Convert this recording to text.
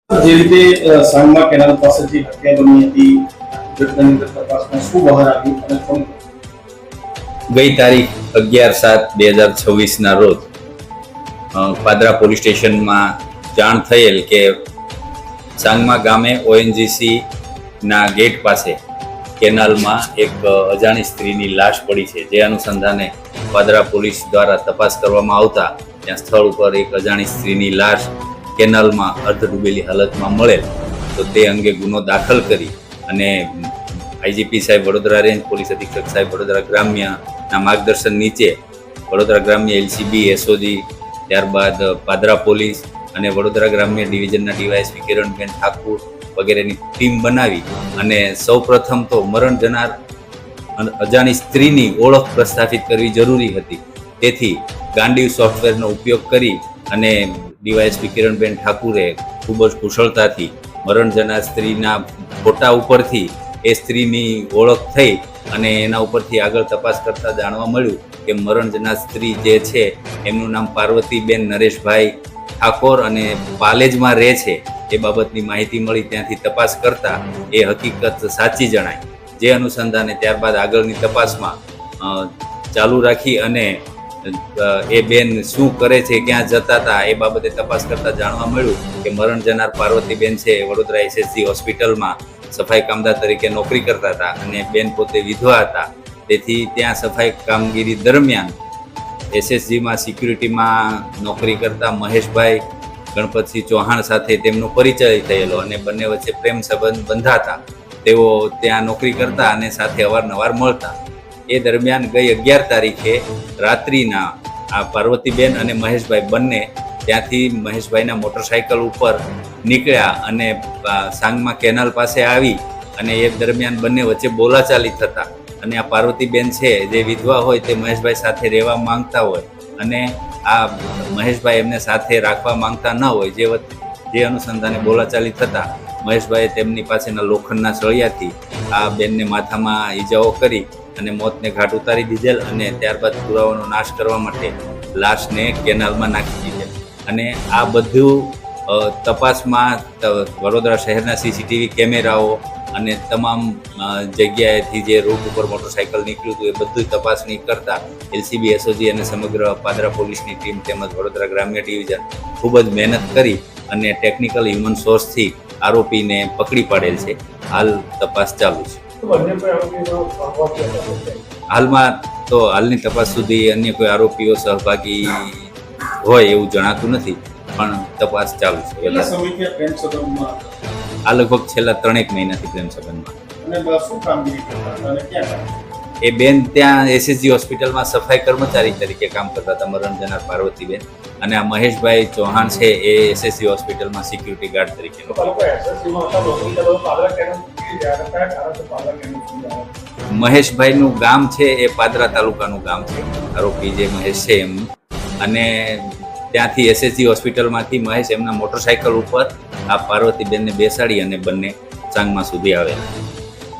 જે રીતે સાંગમા કેનાલ પાસે જે હત્યા બની હતી ઘટનાની તપાસમાં શું બહાર આવ્યું અને કોણ? ગઈ તારીખ 11/7/2026 રોજ પાદરા પોલીસ સ્ટેશનમાં જાણ થયેલ કે સાંગમા ગામે ઓએનજીસી ના ગેટ પાસે કેનાલમાં એક અજાણી સ્ત્રીની લાશ પડી છે. જે અનુસંધાને પાદરા પોલીસ દ્વારા તપાસ કરવામાં આવતા ત્યાં સ્થળ ઉપર એક અજાણી સ્ત્રીની લાશ કેનાલમાં અર્ધ ડૂબેલી હાલતમાં મળેલ. તો તે અંગે ગુનો દાખલ કરી અને આઈજીપી સાહેબ વડોદરા રેન્જ, પોલીસ અધિક્ષક સાહેબ વડોદરા ગ્રામ્યના માર્ગદર્શન નીચે વડોદરા ગ્રામ્ય એલસીબી, એસઓજી, ત્યારબાદ પાદરા પોલીસ અને વડોદરા ગ્રામ્ય ડિવિઝનના ડીવાયએસપી કિરણબેન ઠાકુર વગેરેની ટીમ બનાવી અને સૌપ્રથમ તો મરણ જનાર અજાણી સ્ત્રીની ઓળખ પ્રસ્થાપિત કરવી જરૂરી હતી. તેથી ગાંડીવ સોફ્ટવેરનો ઉપયોગ કરી અને ડીવાયએસપી કિરણબેન ઠાકુરે ખૂબ જ કુશળતાથી મરણ જનાર સ્ત્રીના ફોટા ઉપરથી એ સ્ત્રીની ઓળખ થઈ અને એના ઉપરથી આગળ તપાસ કરતા જાણવા મળ્યું કે મરણ જનાર સ્ત્રી જે છે એમનું નામ પાર્વતીબેન નરેશભાઈ ઠાકોર અને પાલેજમાં રહે છે. એ બાબતની માહિતી મળી. ત્યાંથી તપાસ કરતા એ હકીકત સાચી જણાય. જે અનુસંધાને ત્યારબાદ આગળની તપાસમાં ચાલુ રાખી અને એ બેન શું કરે છે, ક્યાં જતા હતા એ બાબતે તપાસ કરતા જાણવા મળ્યું કે મરણ જનાર પાર્વતીબેન છે વડોદરા એસએસજી હોસ્પિટલમાં સફાઈ કામદાર તરીકે નોકરી કરતા હતા અને બેન પોતે વિધવા હતા. તેથી ત્યાં સફાઈ કામગીરી દરમિયાન એસએસજીમાં સિક્યુરિટીમાં નોકરી કરતા મહેશભાઈ ગણપતસિંહ ચૌહાણ સાથે તેમનો પરિચય થયેલો અને બંને વચ્ચે પ્રેમ સંબંધ બંધાતા. તેઓ ત્યાં નોકરી કરતા અને સાથે અવારનવાર મળતા. એ દરમિયાન ગઈ 11 તારીખે રાત્રિના આ પાર્વતીબેન અને મહેશભાઈ બંને ત્યાંથી મહેશભાઈના મોટરસાઇકલ ઉપર નીકળ્યા અને સાંગમા કેનાલ પાસે આવી અને એ દરમિયાન બંને વચ્ચે બોલાચાલી થતા અને આ પાર્વતીબેન છે જે વિધવા હોય તે મહેશભાઈ સાથે રહેવા માંગતા હોય અને આ મહેશભાઈ એમને સાથે રાખવા માંગતા ન હોય. જે અનુસંધાને બોલાચાલી થતા મહેશભાઈએ તેમની પાસેના લોખંડના સળિયાથી આ બેનને માથામાં ઈજાઓ કરી અને મોતને ઘાટ ઉતારી દીધેલ અને ત્યારબાદ પુરાવાનો નાશ કરવા માટે લાશને કેનાલમાં નાખી દીધેલ. અને આ બધું તપાસમાં વડોદરા શહેરના સીસીટીવી કેમેરાઓ અને તમામ જગ્યાએથી જે રૂટ ઉપર મોટરસાઇકલ નીકળ્યું હતું એ બધું તપાસણી કરતા એલસીબી, એસઓજી અને સમગ્ર પાદરા પોલીસની ટીમ તેમજ વડોદરા ગ્રામ્ય ડિવિઝન ખૂબ જ મહેનત કરી અને ટેકનિકલ હ્યુમન સોર્સથી આરોપીને પકડી પાડેલ છે. હાલ તપાસ ચાલુ છે. હાલમાં તો હાલની તપાસ સુધી અન્ય કોઈ આરોપીઓ સહભાગી હોય એવું જણાતું નથી, પણ તપાસ ચાલુ છે. આ લગભગ છેલ્લા 3 મહિનાથી પ્રેમ સંબંધમાં. એ બેન ત્યાં એસએસજી હોસ્પિટલમાં સફાઈ કર્મચારી તરીકે કામ કરતા હતા, મરણ જનાર પાર્વતીબેન. અને આ મહેશભાઈ ચૌહાણ છે એ એસએસજી હોસ્પિટલમાં સિક્યુરિટી ગાર્ડ તરીકે. મહેશભાઈનું ગામ છે એ પાદરા તાલુકાનું ગામ છે, આરોપી જે મહેશ છે એમનું. અને ત્યાંથી એસએસજી હોસ્પિટલમાંથી મહેશ એમના મોટરસાઇકલ ઉપર આ પાર્વતીબેનને બેસાડી અને બંને સાંગમા સુધી આવેલા.